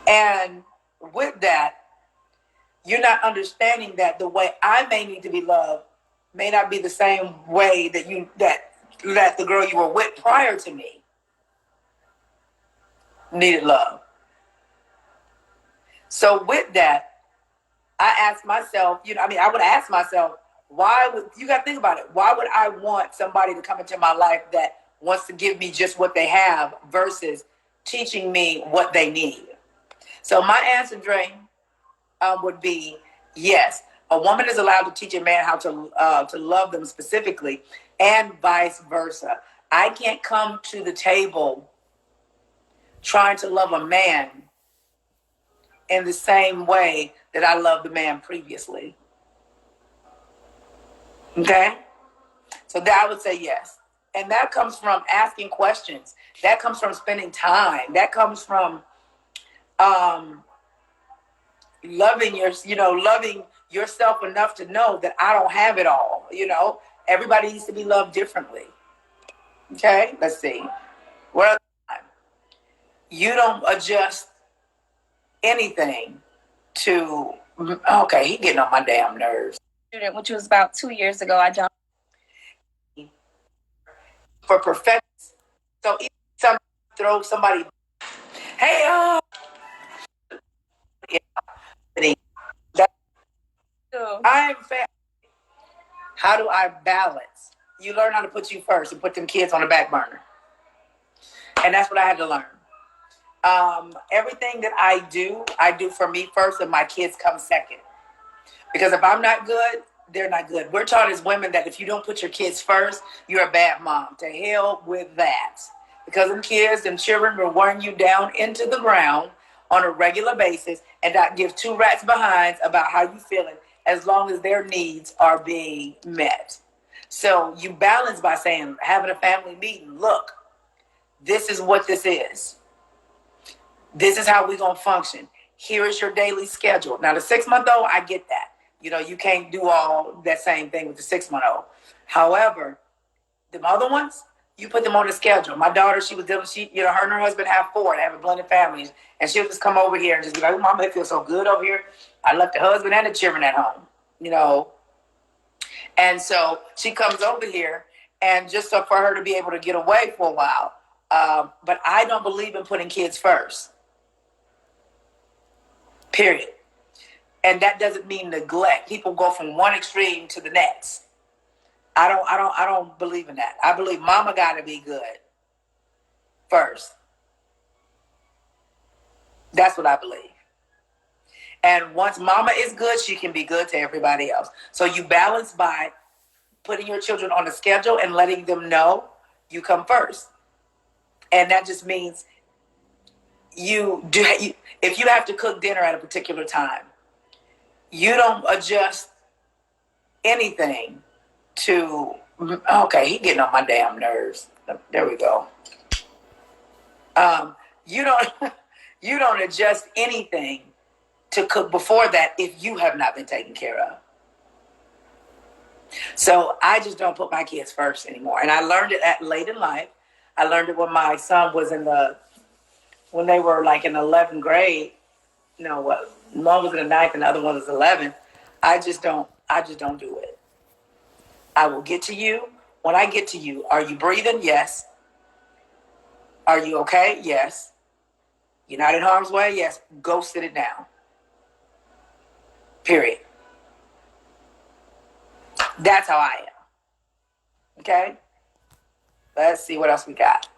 And with that, you're not understanding that the way I may need to be loved may not be the same way that the girl you were with prior to me needed love. So with that, I asked myself, I would ask myself, you got to think about it. Why would I want somebody to come into my life that wants to give me just what they have versus teaching me what they need? So my answer, Dre, would be yes. A woman is allowed to teach a man how to love them specifically, and vice versa. I can't come to the table trying to love a man in the same way that I loved the man previously. Okay? So that I would say yes. And that comes from asking questions. That comes from spending time. That comes from loving yourself enough to know that I don't have it all. Everybody needs to be loved differently. Okay? Let's see. What else? You don't adjust anything to, okay, he getting on my damn nerves. Which was about 2 years ago, I jumped for perfection. So if somebody throw somebody, hey, I'm fair. How do I balance? You learn how to put you first and put them kids on the back burner. And that's what I had to learn. Everything that I do for me first, and my kids come second. Because if I'm not good, they're not good. We're taught as women that if you don't put your kids first, you're a bad mom. To hell with that. Because them kids, them children will run you down into the ground on a regular basis and not give two rats behinds about how you feeling as long as their needs are being met. So you balance by saying, having a family meeting, look, this is what this is. This is how we're going to function. Here is your daily schedule. Now, the 6-month-old, I get that. You can't do all that same thing with the 6-month-old. However, the other ones, you put them on the schedule. My daughter, her and her husband have 4. They have a blended families. And she'll just come over here and just be like, oh, Mama, it feels so good over here. I left the husband and the children at home, And so she comes over here, and just so for her to be able to get away for a while. But I don't believe in putting kids first. Period. And that doesn't mean neglect. People go from one extreme to the next. I don't believe in that. I believe mama gotta be good first. That's what I believe. And once mama is good, she can be good to everybody else. So you balance by putting your children on a schedule and letting them know you come first. And that just means if you have to cook dinner at a particular time, you don't adjust anything to, okay, he getting on my damn nerves. There we go. You don't adjust anything to cook before that if you have not been taken care of. So I just don't put my kids first anymore. And I learned it late in life. I learned it when my son was when they were like in 11th grade. One was in the 9th and the other one was 11th. I just don't do it. I will get to you. When I get to you, are you breathing? Yes. Are you okay? Yes. You're not in harm's way? Yes. Go sit it down. Period. That's how I am. Okay? Let's see what else we got.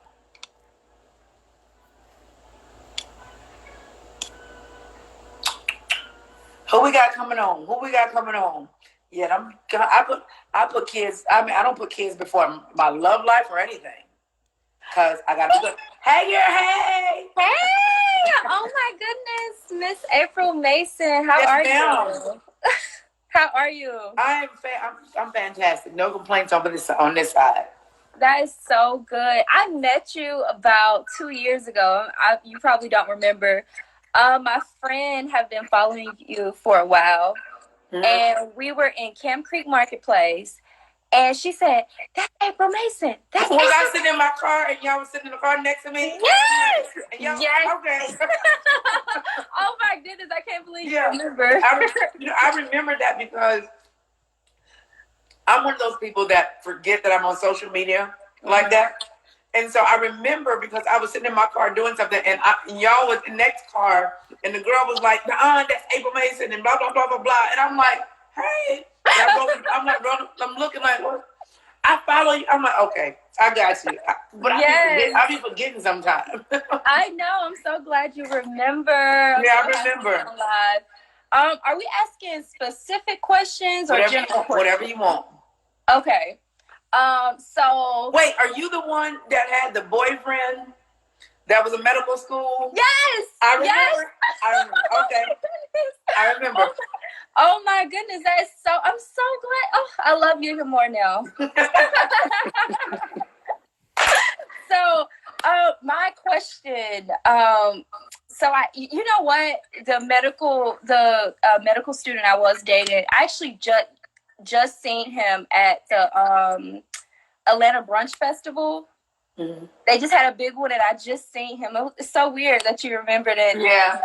Who we got coming on? Yeah, I put kids. I don't put kids before my love life or anything. Cause I got to. Hey, hey! Oh my goodness, Miss April Mason, how are you? How are you? I'm fantastic. No complaints on this side. That is so good. I met you about 2 years ago. You probably don't remember. My friend have been following you for a while, and we were in Camp Creek Marketplace, And she said, "That's April Mason. That's Was April." I sitting in my car and y'all was sitting in the car next to me? Yes. And y'all, Yes. okay. Oh my goodness! I can't believe Yeah. you remember. I remember that because I'm one of those people that forget that I'm on social media like that. And so I remember because I was sitting in my car doing something, and y'all was in the next car, and the girl was like, that's April Mason, and blah, blah, blah, blah, blah. And I'm like, hey. I'm looking like, what? I follow you. I'm like, okay, I got you. But I'll be forgetting sometimes. I know. I'm so glad you remember. Yeah, I remember. Are we asking specific questions or general questions? Whatever you want. Okay. So wait, are you the one that had the boyfriend that was in medical school? Yes. I remember. Yes. I remember. Okay. I remember. Oh my goodness, I'm so glad. Oh, I love you even more now. So, my question, so you know what, the medical student I was dating, I actually just seen him at the Atlanta Brunch Festival. Mm-hmm. They just had a big one, and I just seen him. It's so weird that you remembered it. Yeah.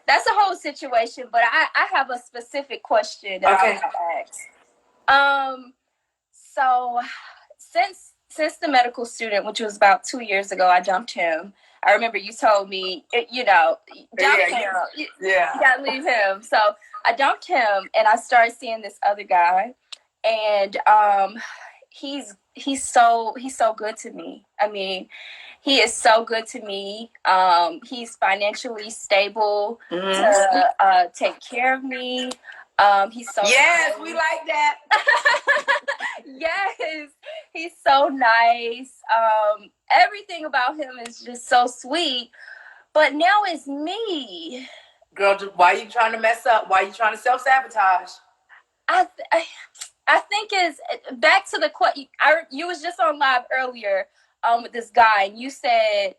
That's a whole situation, but I have a specific question that I want to ask. So since the medical student, which was about 2 years ago, I dumped him. I remember you told me, dump him. You gotta leave him. So I dumped him, and I started seeing this other guy, and he's so good to me. I mean, he is so good to me. He's financially stable to take care of me. He's so nice. We like that. Yes, he's so nice. Everything about him is just so sweet. But now it's me. Girl, why are you trying to mess up? Why are you trying to self-sabotage? I think it's back to the question. You was just on live earlier with this guy, and you said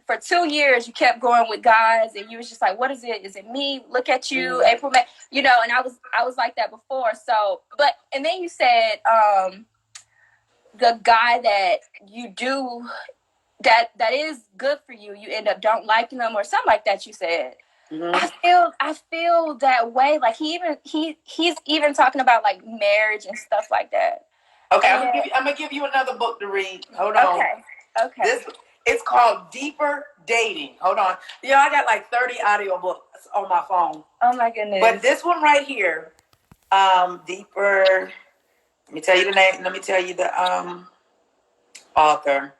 for 2 years you kept going with guys, and you was just like, what is it? Is it me? Look at you, April May. And I was like that before. So, and then you said the guy that you do that is good for you, you end up don't liking them or something like that. You said. Mm-hmm. I feel that way. Like he's even talking about like marriage and stuff like that. Okay, I'm gonna give you another book to read. Hold on. Okay. It's called Deeper Dating. Hold on. I got like 30 audio books on my phone. Oh my goodness. But this one right here, Deeper. Let me tell you the name. Let me tell you the author.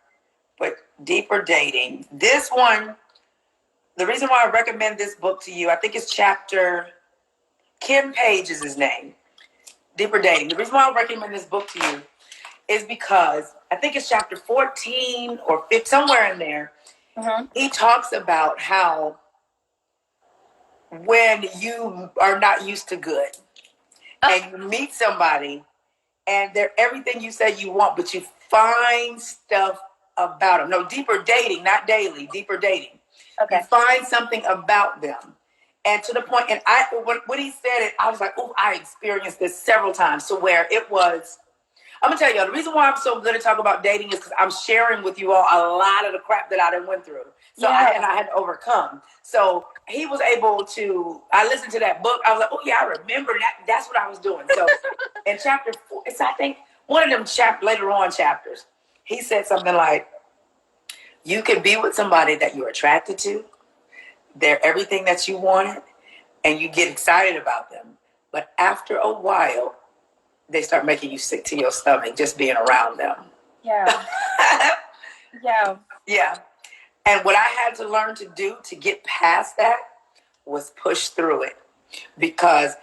But Deeper Dating. This one. The reason why I recommend this book to you, I think it's Ken Page is his name. Deeper Dating. The reason why I recommend this book to you is because I think it's chapter 14 or 15, somewhere in there. Mm-hmm. He talks about how when you are not used to good and you meet somebody and they're everything you say you want, but you find stuff about them. No, deeper dating, not daily, deeper dating. Okay. You find something about them. And to the point, and when he said it, I was like, oh, I experienced this several times to where it was, I'm going to tell you, the reason why I'm so good at talking about dating is because I'm sharing with you all a lot of the crap that I done went through. So I had to overcome. So he was able to, I listened to that book. I was like, oh yeah, I remember that. That's what I was doing. So in chapter 4, it's, I think, one of them later on chapters, he said something like, you can be with somebody that you're attracted to. They're everything that you wanted, and you get excited about them. But after a while, they start making you sick to your stomach just being around them. Yeah. Yeah. And what I had to learn to do to get past that was push through it. Because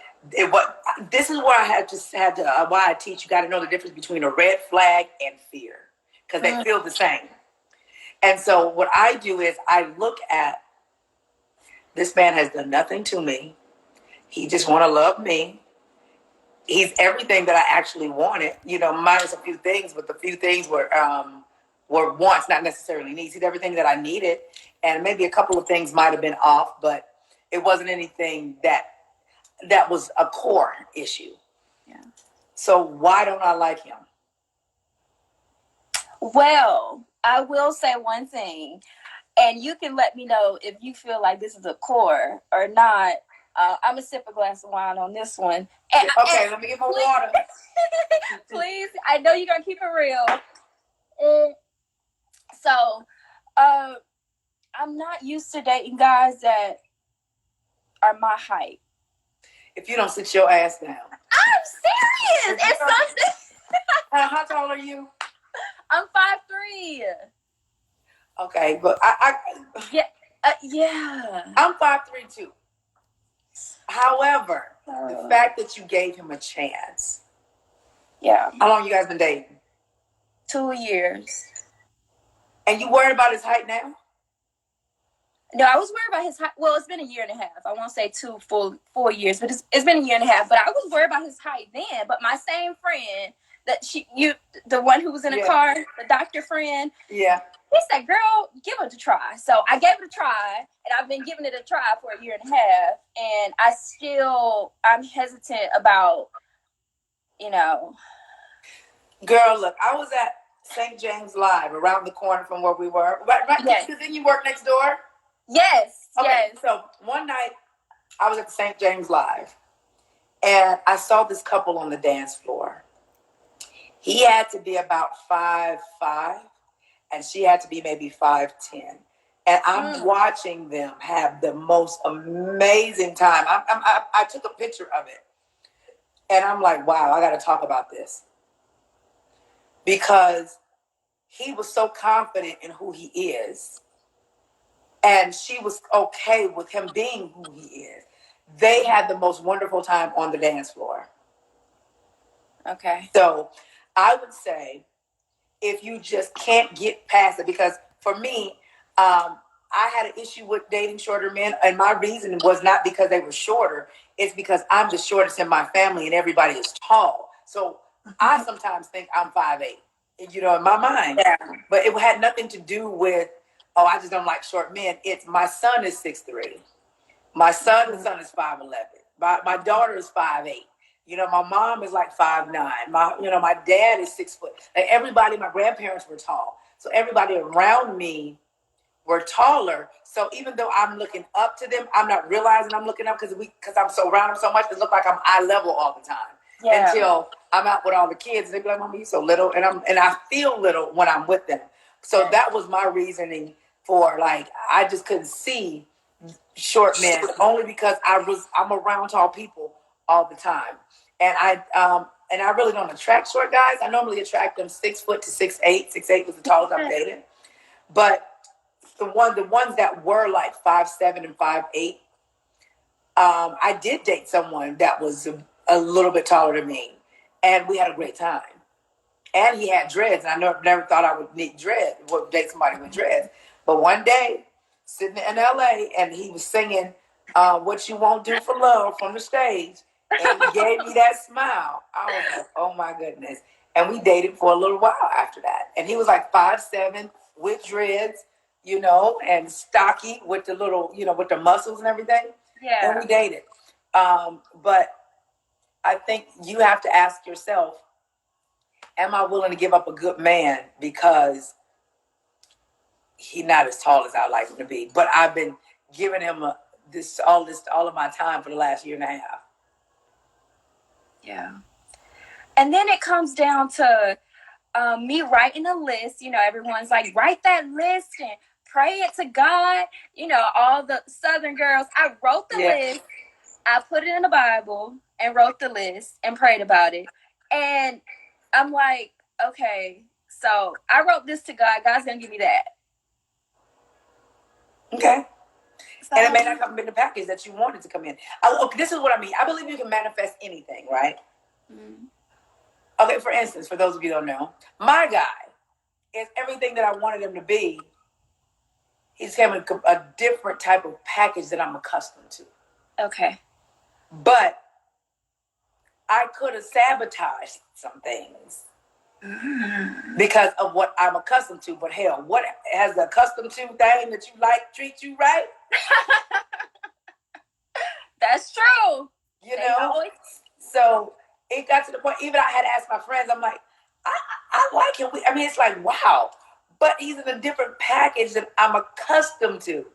this is where I had to why I teach you got to know the difference between a red flag and fear. Because they feel the same. And so what I do is I look at, this man has done nothing to me. He just want to love me. He's everything that I actually wanted, minus a few things, but the few things were wants, not necessarily needs. He's everything that I needed. And maybe a couple of things might have been off, but it wasn't anything that was a core issue. Yeah. So why don't I like him? Well, I will say one thing, and you can let me know if you feel like this is a core or not. I'm gonna sip a glass of wine on this one. Okay, let me get my water. Please, I know you're gonna keep it real. So, I'm not used to dating guys that are my height. If you don't sit your ass down. I'm serious. It's something. How tall are you? I'm 5'3". Okay, but yeah. I'm 5'3" too. However, the fact that you gave him a chance. Yeah. How long you guys been dating? 2 years. And you worried about his height now? No, I was worried about his height. Well, it's been a year and a half. I won't say 2 full 4 years, but it's been a year and a half. But I was worried about his height then. But my same friend the one who was in the car, the doctor friend. Yeah. He said, "Girl, give it a try." So I gave it a try, and I've been giving it a try for a year and a half. And I'm hesitant about, Girl, look, I was at St. James Live around the corner from where we were. Right? Yes. Because then you work next door? Yes. Okay, yes. So one night I was at St. James Live, and I saw this couple on the dance floor. He had to be about 5'5", and she had to be maybe 5'10". And I'm watching them have the most amazing time. I took a picture of it, and I'm like, wow, I got to talk about this. Because he was so confident in who he is, and she was okay with him being who he is. They had the most wonderful time on the dance floor. Okay. So I would say, if you just can't get past it, because for me, I had an issue with dating shorter men, and my reason was not because they were shorter. It's because I'm the shortest in my family, and everybody is tall. So I sometimes think I'm 5'8", in my mind. Yeah. But it had nothing to do with, I just don't like short men. It's my son is 6'3". My son is 5'11". My daughter is 5'8". My mom is like 5'9". My dad is 6 foot. Like everybody, my grandparents were tall. So everybody around me were taller. So even though I'm looking up to them, I'm not realizing I'm looking up because I'm so around them so much. It look like I'm eye level all the time. Yeah. Until I'm out with all the kids, they be like, "Mama, you so little," and I feel little when I'm with them. So that was my reasoning for, like, I just couldn't see short men only because I'm around tall people all the time, and I really don't attract short guys. I normally attract them 6 foot to 6'8". 6'8" was the tallest I've dated, but the ones that were like 5'7" and 5'8", I did date someone that was a little bit taller than me, and we had a great time. And he had dreads, and I never thought I would date somebody with dreads. But one day, sitting in LA, and he was singing "What You Won't Do for Love" from the stage, and he gave me that smile. I was like, oh my goodness. And we dated for a little while after that. And he was like 5'7" with dreads, and stocky with the little, with the muscles and everything. Yeah. And we dated. But I think you have to ask yourself, am I willing to give up a good man because he's not as tall as I like him to be? But I've been giving him all of my time for the last year and a half. Yeah. And then it comes down to me writing a list. Everyone's like, write that list and pray it to God. All the Southern girls. I wrote the list. I put it in the Bible and wrote the list and prayed about it. And I'm like, okay, so I wrote this to God. God's going to give me that. Okay. So, and it may not come in the package that you wanted to come in. Okay, this is what I mean. I believe you can manifest anything, right? Mm-hmm. Okay, for instance, for those of you who don't know, my guy is everything that I wanted him to be. He's came in a different type of package that I'm accustomed to. Okay. But I could have sabotaged some things because of what I'm accustomed to. But hell, what has the accustomed to thing that you like treat you right? That's true. So it got to the point, even I had to ask my friends, I'm like, I like him. I mean, it's like, wow. But he's in a different package that I'm accustomed to.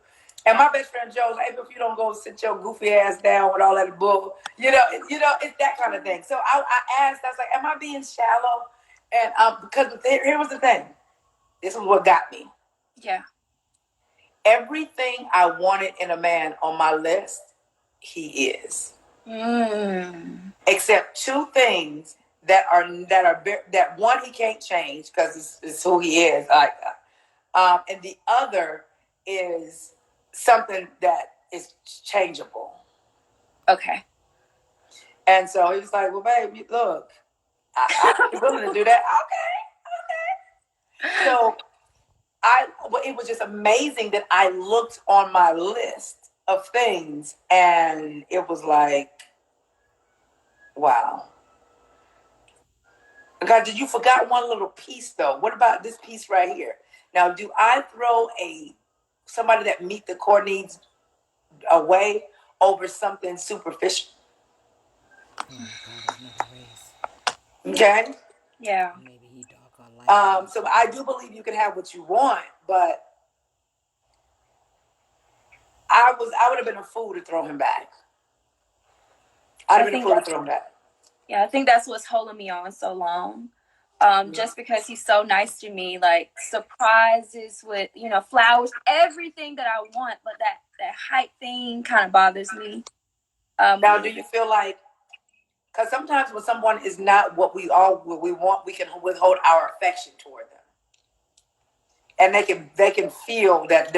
And my best friend Joe was like, if you don't go sit your goofy ass down with all that bull, it's that kind of thing. So I asked, I was like, am I being shallow? And because here was the thing. This is what got me. Yeah. Everything I wanted in a man on my list, he is. Except two things that one he can't change because it's who he is. And the other is something that is changeable. Okay. And so he was like, well, baby, look, I'm willing to do that. Okay. So it was just amazing that I looked on my list of things and it was like, wow. God, did you forgot one little piece though? What about this piece right here? Now, do I throw somebody that meet the core needs away over something superficial? Okay. Yeah. Maybe he doggone like. So I do believe you can have what you want, but I would have been a fool to throw him back. I'd have been a fool to throw him back. Yeah, I think that's what's holding me on so long. Just because he's so nice to me, like surprises with, flowers, everything that I want, but that height thing kind of bothers me. Now, do you feel like, because sometimes when someone is not what we want, we can withhold our affection toward them, and they can feel that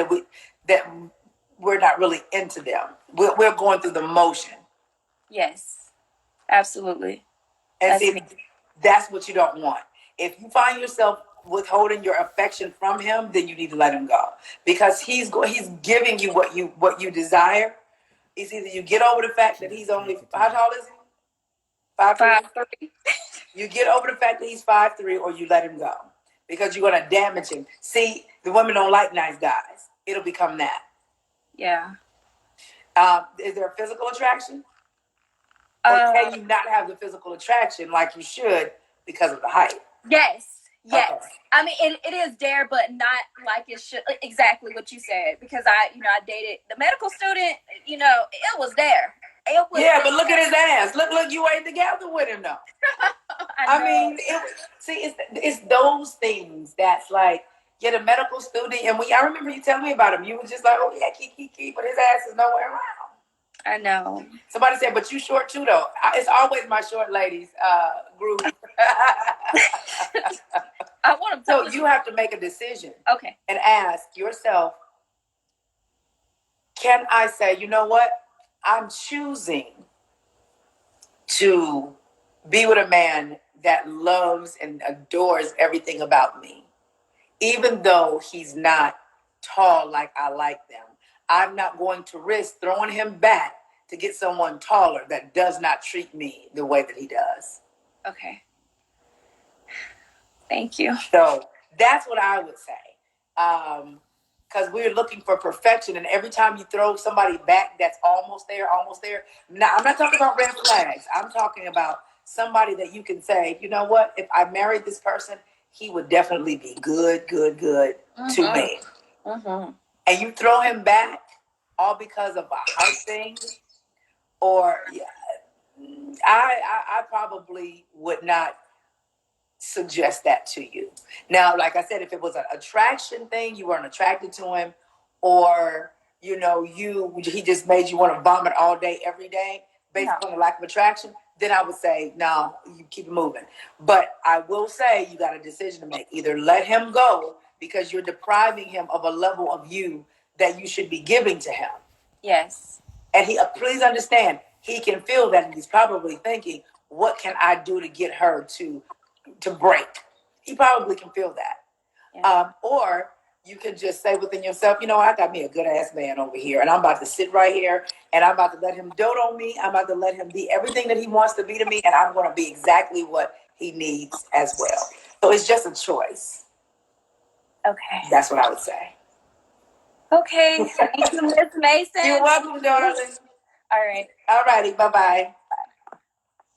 we're not really into them. We're going through the motion. Yes, absolutely. And see, that's what you don't want. If you find yourself withholding your affection from him, then you need to let him go, because he's giving you what you desire. It's either you get over the fact that he's only, how tall is he? 5'3". You get over the fact that he's 5'3", or you let him go, because you're going to damage him. See, the women don't like nice guys. It'll become that. Yeah. Is there a physical attraction? Or can you not have the physical attraction like you should because of the height? Yes. Yes. Okay. I mean, it is there, but not like it should. Exactly what you said. Because I dated the medical student. It was there. But look at his ass. Look, you ain't together with him though. I mean, it's those things that's like, the medical student. And I remember you telling me about him. You were just like, oh yeah, keep, but his ass is nowhere around. I know. Somebody said, but you short too though. It's always my short ladies group. I want to. So you have to make a decision. Okay. And ask yourself, can I say, you know what? I'm choosing to be with a man that loves and adores everything about me. Even though he's not tall like I like them, I'm not going to risk throwing him back to get someone taller that does not treat me the way that he does. Okay. Thank you. So that's what I would say. Because we're looking for perfection, and every time you throw somebody back that's almost there. Now, I'm not talking about red flags. I'm talking about somebody that you can say, you know what? If I married this person, he would definitely be good to me. Mm-hmm. And you throw him back all because of a height thing, or I probably would not suggest that to you. Now, like I said, if it was an attraction thing, you weren't attracted to him, or he just made you want to vomit all day, every day, based on the lack of attraction, then I would say, no, you keep it moving. But I will say you got a decision to make. Either let him go because you're depriving him of a level of you that you should be giving to him. Yes. And please understand, he can feel that, and he's probably thinking, what can I do to get her to break? He probably can feel that. Yeah. Or you can just say within yourself, I got me a good ass man over here, and I'm about to sit right here, and I'm about to let him dote on me. I'm about to let him be everything that he wants to be to me, and I'm going to be exactly what he needs as well. So it's just a choice. Okay. That's what I would say. Okay. Thank you, Ms. Mason. You're welcome, darling. All right. All righty. Bye-bye.